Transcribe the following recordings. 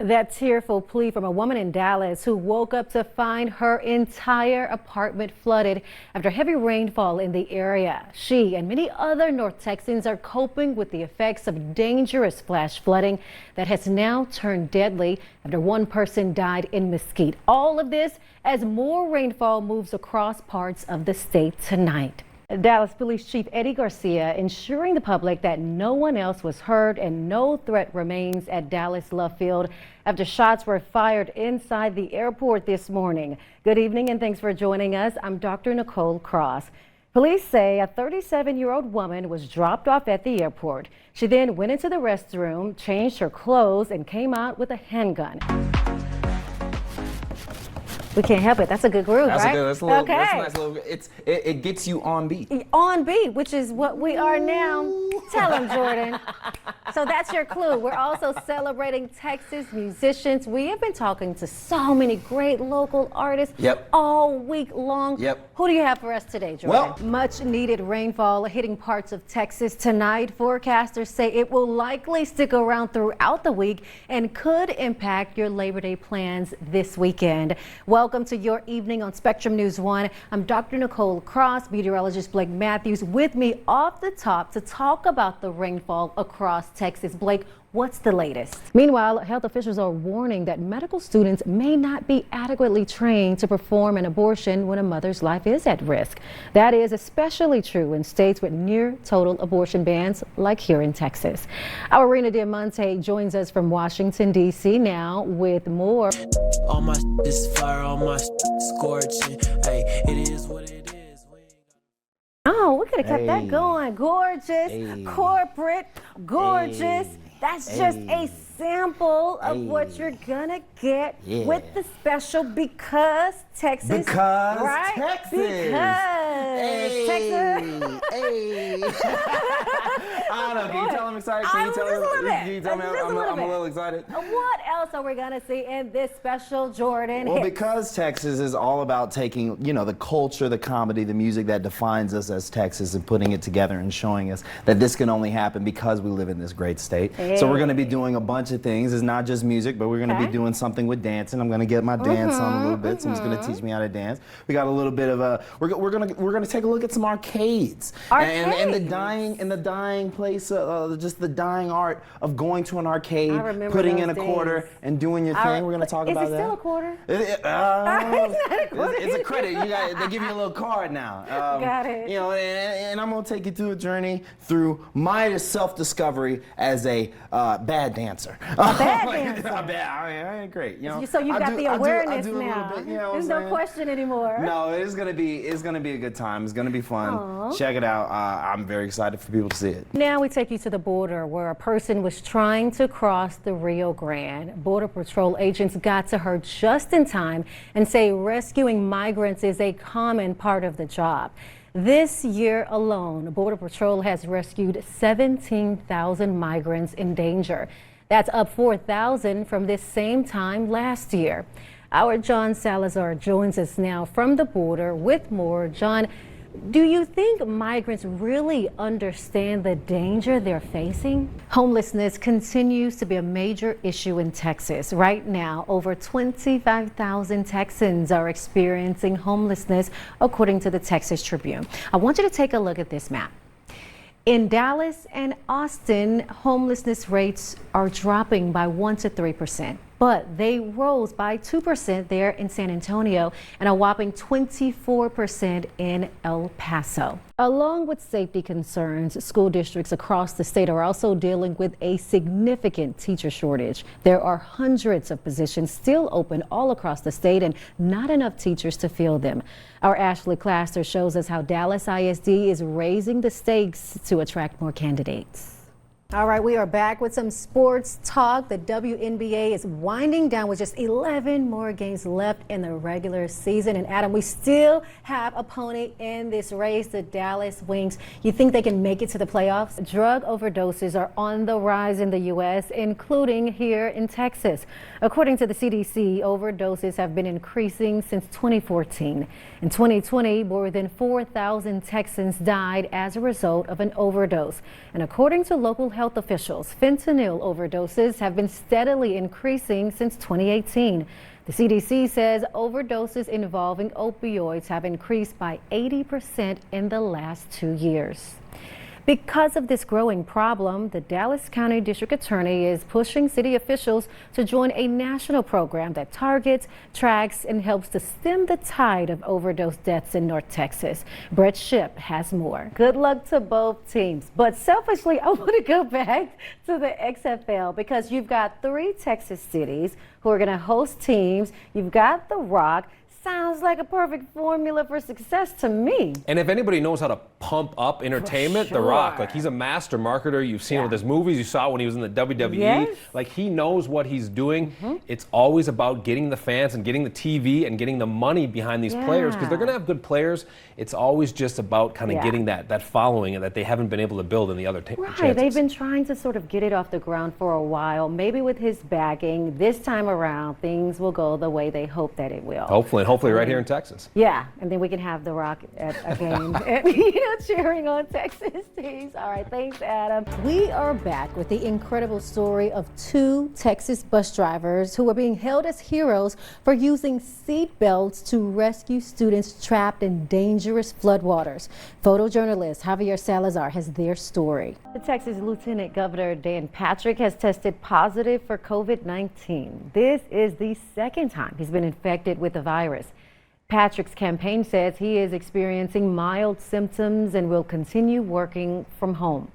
That tearful plea from a woman in Dallas who woke up to find her entire apartment flooded after heavy rainfall in the area. She and many other North Texans are coping with the effects of dangerous flash flooding that has now turned deadly after one person died in Mesquite. All of this as more rainfall moves across parts of the state tonight. Dallas Police Chief Eddie Garcia ensuring the public that no one else was hurt and no threat remains at Dallas Love Field after shots were fired inside the airport this morning. Good evening and thanks for joining us. I'm Dr. Nicole Cross. Police say a 37-year-old woman was dropped off at the airport. She then went into the restroom, changed her clothes, and came out with a handgun. We can't help it. That's a good groove, right? That's a nice little. It gets you on beat. On beat, which is what we are now. Tell them, Jordan. So that's your clue. We're also celebrating Texas musicians. We have been talking to so many great local artists all week long. Who do you have for us today, Jordan? Well, much needed rainfall hitting parts of Texas tonight. Forecasters say it will likely stick around throughout the week and could impact your Labor Day plans this weekend. Welcome to your evening on Spectrum News 1. I'm Dr. Nicole Cross, meteorologist Blake Matthews with me off the top to talk about the rainfall across Texas. Blake, what's the latest? Meanwhile, health officials are warning that medical students may not be adequately trained to perform an abortion when a mother's life is at risk. That is especially true in states with near total abortion bans like here in Texas. Our Rena Diamante joins us from Washington, D.C. now with more. All my is fire, all my scorching. Hey, it is what it is. Oh, we could have kept that going. Gorgeous, corporate, gorgeous. That's just a sample of what you're gonna get with the special because Texas. Right? Texas. Because Texas. I don't know. Can you tell I'm excited? Can you tell me I'm a little excited? What else are we gonna see in this special, Jordan? Well, because Texas is all about taking, the culture, the comedy, the music that defines us as Texas and putting it together and showing us that this can only happen because we live in this great state. So we're going to be doing a bunch of things. It's not just music, but we're going to be doing something with dancing. I'm going to get my dance on a little bit. Someone's going to teach me how to dance. We got a little bit of a. We're going to take a look at some arcades. And the dying place, just the dying art of going to an arcade, putting in a quarter and doing your thing. We're going to talk about that. Is it still a quarter? It's a credit. They give you a little card now. Got it. And I'm going to take you through a journey through my self-discovery as a bad dancer. A bad dancer. I ain't great. So you got the awareness now. Bit, There's no question anymore. No, it's gonna be a good time. It's gonna be fun. Aww. Check it out. I'm very excited for people to see it. Now we take you to the border where a person was trying to cross the Rio Grande. Border Patrol agents got to her just in time and say rescuing migrants is a common part of the job. This year alone, Border Patrol has rescued 17,000 migrants in danger. That's up 4,000 from this same time last year. Our John Salazar joins us now from the border with more. John, do you think migrants really understand the danger they're facing? Homelessness continues to be a major issue in Texas. Right now, over 25,000 Texans are experiencing homelessness, according to the Texas Tribune. I want you to take a look at this map. In Dallas and Austin, homelessness rates are dropping by 1 to 3%. But they rose by 2% there in San Antonio and a whopping 24% in El Paso. Along with safety concerns, school districts across the state are also dealing with a significant teacher shortage. There are hundreds of positions still open all across the state and not enough teachers to fill them. Our Ashley Claster shows us how Dallas ISD is raising the stakes to attract more candidates. All right, we are back with some sports talk. The WNBA is winding down with just 11 more games left in the regular season. And Adam, we still have a pony in this race, the Dallas Wings. You think they can make it to the playoffs? Drug overdoses are on the rise in the U.S., including here in Texas. According to the CDC, overdoses have been increasing since 2014. In 2020, more than 4,000 Texans died as a result of an overdose. And according to local health health officials, fentanyl overdoses have been steadily increasing since 2018. The CDC says overdoses involving opioids have increased by 80% in the last 2 years. Because of this growing problem, the Dallas County District Attorney is pushing city officials to join a national program that targets, tracks, and helps to stem the tide of overdose deaths in North Texas. Brett Shipp has more. Good luck to both teams. But selfishly, I want to go back to the XFL because you've got 3 Texas cities who are going to host teams. You've got The Rock. Sounds like a perfect formula for success to me. And if anybody knows how to pump up entertainment, The Rock. Like, he's a master marketer. You've seen it with his movies. You saw it when he was in the WWE. Yes. Like, he knows what he's doing. It's always about getting the fans and getting the TV and getting the money behind these players, because they're going to have good players. It's always just about kind of getting that following that they haven't been able to build in the other chances. Right, they've been trying to sort of get it off the ground for a while. Maybe with his backing, this time around, things will go the way they hope that it will. Hopefully right here in Texas. Yeah, and then we can have The Rock at a game, and, cheering on Texas teams. All right, thanks, Adam. We are back with the incredible story of 2 Texas bus drivers who are being held as heroes for using seat belts to rescue students trapped in dangerous floodwaters. Photojournalist Javier Salazar has their story. The Texas Lieutenant Governor Dan Patrick has tested positive for COVID-19. This is the 2nd time he's been infected with the virus. Patrick's campaign says he is experiencing mild symptoms and will continue working from home.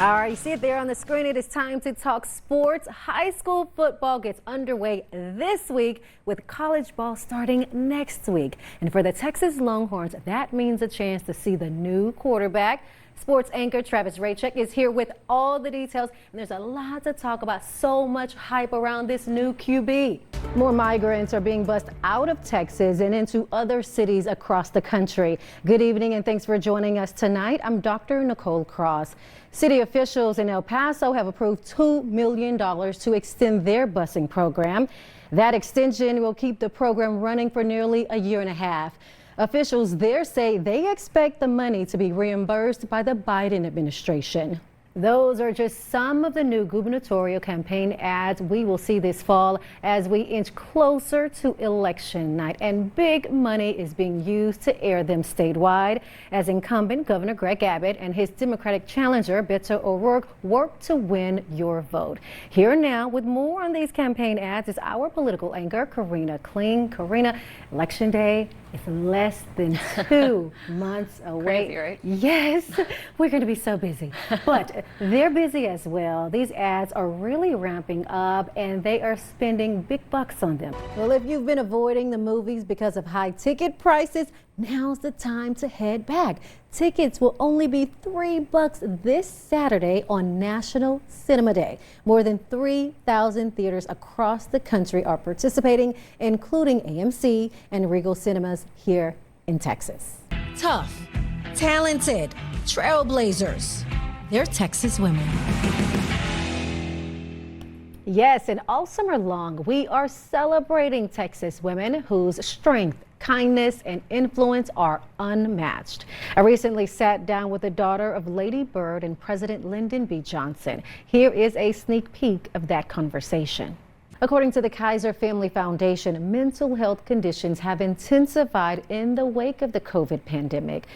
All right, you see it there on the screen. It is time to talk sports. High school football gets underway this week with college ball starting next week. And for the Texas Longhorns, that means a chance to see the new quarterback. Sports anchor Travis Raychek is here with all the details, and there's a lot to talk about. So much hype around this new QB. More migrants are being bused out of Texas and into other cities across the country. Good evening, and thanks for joining us tonight. I'm Dr. Nicole Cross. City officials in El Paso have approved $2 million to extend their busing program. That extension will keep the program running for nearly a year and a half. Officials there say they expect the money to be reimbursed by the Biden administration. Those are just some of the new gubernatorial campaign ads we will see this fall as we inch closer to election night, and big money is being used to air them statewide as incumbent Governor Greg Abbott and his Democratic challenger Beto O'Rourke work to win your vote. Here now with more on these campaign ads is our political anchor Karina Kling. Karina, Election Day is less than 2 months away. Crazy, right? Yes, we're going to be so busy, but they're busy as well. These ads are really ramping up, and they are spending big bucks on them. Well, if you've been avoiding the movies because of high ticket prices, now's the time to head back. Tickets will only be $3 this Saturday on National Cinema Day. More than 3,000 theaters across the country are participating, including AMC and Regal Cinemas here in Texas. Tough, talented, trailblazers. They're Texas women. Yes, and all summer long, we are celebrating Texas women whose strength, kindness, and influence are unmatched. I recently sat down with the daughter of Lady Bird and President Lyndon B. Johnson. Here is a sneak peek of that conversation. According to the Kaiser Family Foundation, mental health conditions have intensified in the wake of the COVID pandemic.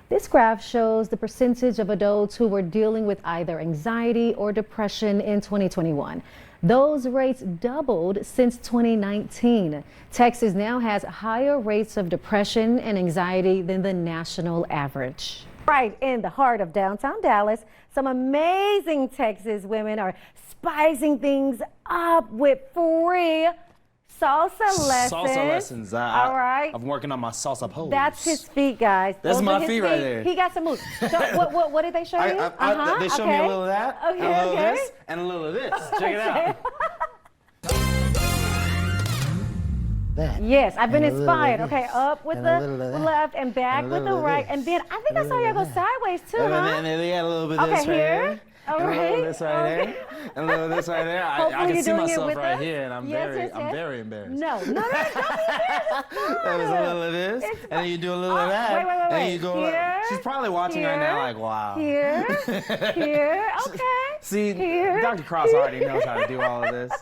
This graph shows the percentage of adults who were dealing with either anxiety or depression in 2021. Those rates doubled since 2019. Texas now has higher rates of depression and anxiety than the national average. Right in the heart of downtown Dallas, some amazing Texas women are spicing things up with free salsa lessons. Salsa lessons. All right. I'm working on my salsa pose. That's his feet, guys. That's Those my are his feet right there. He got some moves. So, what did they show you? They showed me a little of that, Okay, and a little okay. of this, and a little of this. Check it out. That. Yes, I've been And a little inspired. of Okay, this, up with and a little the of that, left and back and a with the little of right. this, And then I think I saw you go sideways too, And huh? then they got a little bit of Okay, this right here. here. All And a little of right. this right there. And a little of this right there. Hopefully I you're can see doing it myself with right us. here, and I'm Yes. very embarrassed. No, don't be embarrassed. That was a little of this, It's and then you do a little Oh, of that. wait. And you go Here, she's probably watching right now like, wow. Here, here. Okay. See, here. Dr. Cross already knows how to do all of this.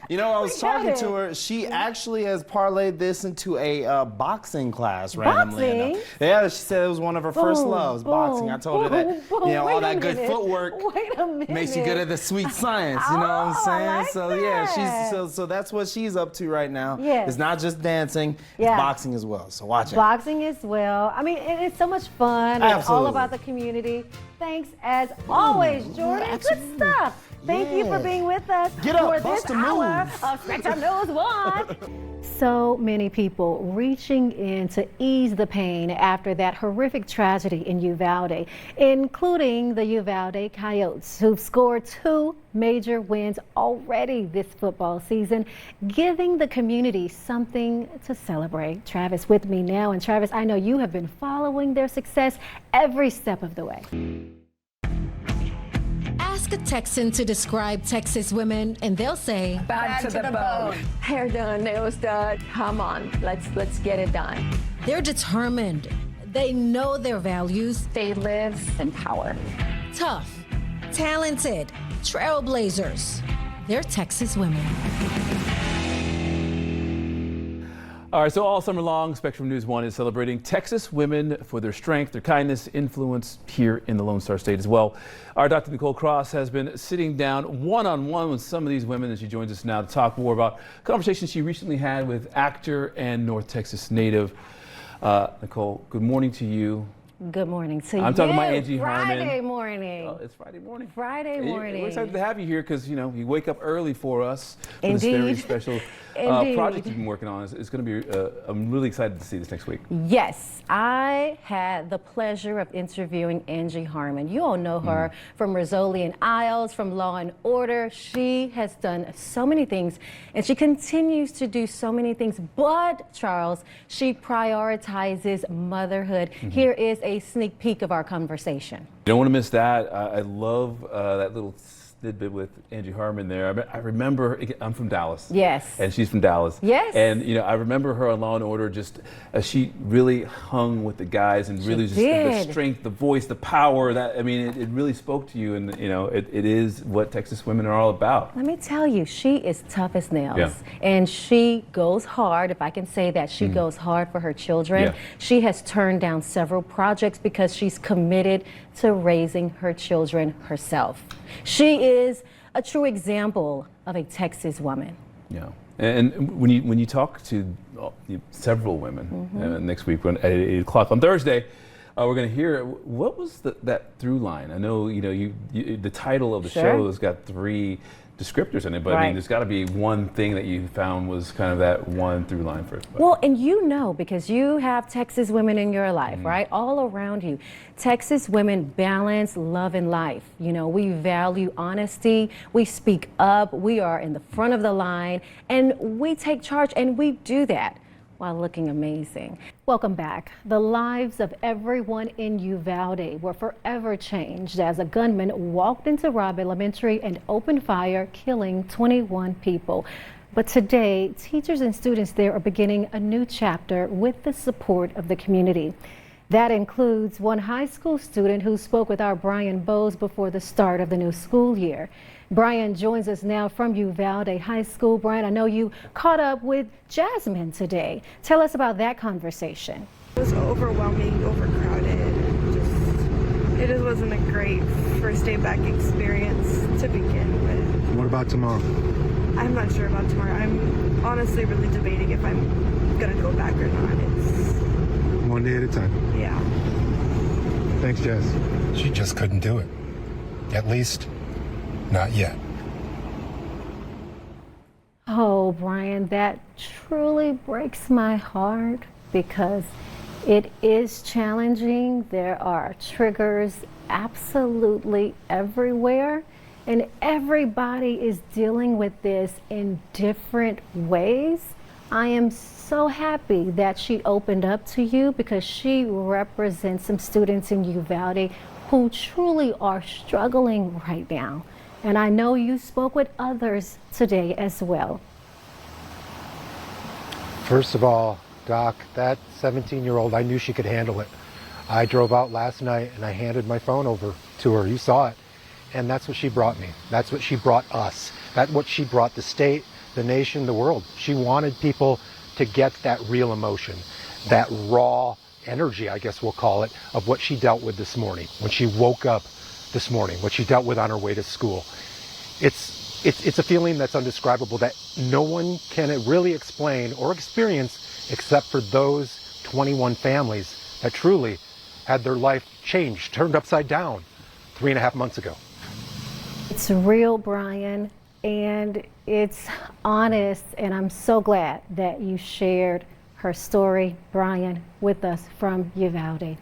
You know, I was got talking it. to her. She actually has parlayed this into a boxing class randomly Boxing? enough. Yeah, she said it was one of her first Boom, loves, boom, boxing. I told her that, boom, you know, wait all a that good minute. footwork Wait a minute. makes you good at the sweet science. You know what I'm Oh, I saying? like So yeah, that. so that's what she's up to right now. Yes. It's not just dancing, Yeah. it's boxing as well. So watch it. Boxing as well. I mean, it's so much fun. It's all Absolutely. about the community. Thanks as always, Jordan. absolutely. Good stuff. Thank you for Yeah. being with us Get up, for this bust a hour move. of Spectrum News 1. So many people reaching in to ease the pain after that horrific tragedy in Uvalde, including the Uvalde Coyotes, who've scored 2 major wins already this football season, giving the community something to celebrate. Travis with me now. And Travis, I know you have been following their success every step of the way. Ask a Texan to describe Texas women, and they'll say, Bad to the bone. Hair done, nails done. Come on, let's get it done. they're determined. They know their values. They live in power. Tough, talented, trailblazers. They're Texas women. All right, so all summer long, Spectrum News 1 is celebrating Texas women for their strength, their kindness, influence here in the Lone Star State as well. Our Dr. Nicole Cross has been sitting down one-on-one with some of these women, and she joins us now to talk more about conversations she recently had with actor and North Texas native. Nicole, good morning to you. Good morning to you. I'm talking about Angie Friday Harmon. morning. It's Friday morning. Friday morning. We're excited to have you here because, you know, you wake up early for us for this very Indeed. special Indeed. project you've been working on. It's going to be, I'm really excited to see this next week. Yes, I had the pleasure of interviewing Angie Harmon. You all know her from Rizzoli and Isles, from Law and Order. She has done so many things, and she continues to do so many things. But, Charles, she prioritizes motherhood. Here is a sneak peek of our conversation. You don't want to miss that. I love that little tidbit with Angie Harmon there. I remember, I'm from Dallas. Yes. And she's from Dallas. Yes. And, you know, I remember her on Law and Order, just she really hung with the guys and really just the did. strength, the voice, the power. That, I mean, it really spoke to you. And, you know, it is what Texas women are all about. Let me tell you, she is tough as nails. Yeah. And she goes hard, if I can say that. She goes hard for her children. Yeah. She has turned down several projects because she's committed to raising her children herself. She is a true example of a Texas woman. Yeah. And when you talk to several women next week at 8 o'clock on Thursday, we're going to hear what was that through line. I know you the title of the Sure. show has got 3 descriptors in it, but I Right. mean there's got to be one thing that you found was kind of that one through line for everybody. Well, and you know, because you have Texas women in your life, right? All around you. Texas women balance love and life. You know, we value honesty, we speak up, we are in the front of the line, and we take charge, and we do that while looking amazing. Welcome back. The lives of everyone in Uvalde were forever changed as a gunman walked into Robb Elementary and opened fire, killing 21 people. But today, teachers and students there are beginning a new chapter with the support of the community. That includes one high school student who spoke with our Brian Bowes before the start of the new school year. Brian joins us now from Uvalde High School. Brian, I know you caught up with Jasmine today. Tell us about that conversation. It was overwhelming, overcrowded. It just wasn't a great first day back experience to begin with. What about tomorrow? I'm not sure about tomorrow. I'm honestly really debating if I'm gonna go back or not. It's, One day at a time. yeah. Thanks, Jess. She just couldn't do it. At least, not yet. Oh, Brian, that truly breaks my heart because it is challenging. There are triggers absolutely everywhere, and everybody is dealing with this in different ways. I am so happy that she opened up to you because she represents some students in Uvalde who truly are struggling right now. And I know you spoke with others today as well. First of all, Doc, that 17-year-old, I knew she could handle it. I drove out last night and I handed my phone over to her. You saw it. And that's what she brought me. That's what she brought us. That's what she brought the state, the nation, the world. She wanted people to get that real emotion, that raw energy, I guess we'll call it, of what she dealt with this morning, when she woke up this morning, what she dealt with on her way to school. It's a feeling that's undescribable, that no one can really explain or experience except for those 21 families that truly had their life changed, turned upside down 3.5 months ago. It's real, Brian, and it's honest, and I'm so glad that you shared her story, Brian, with us from Uvalde.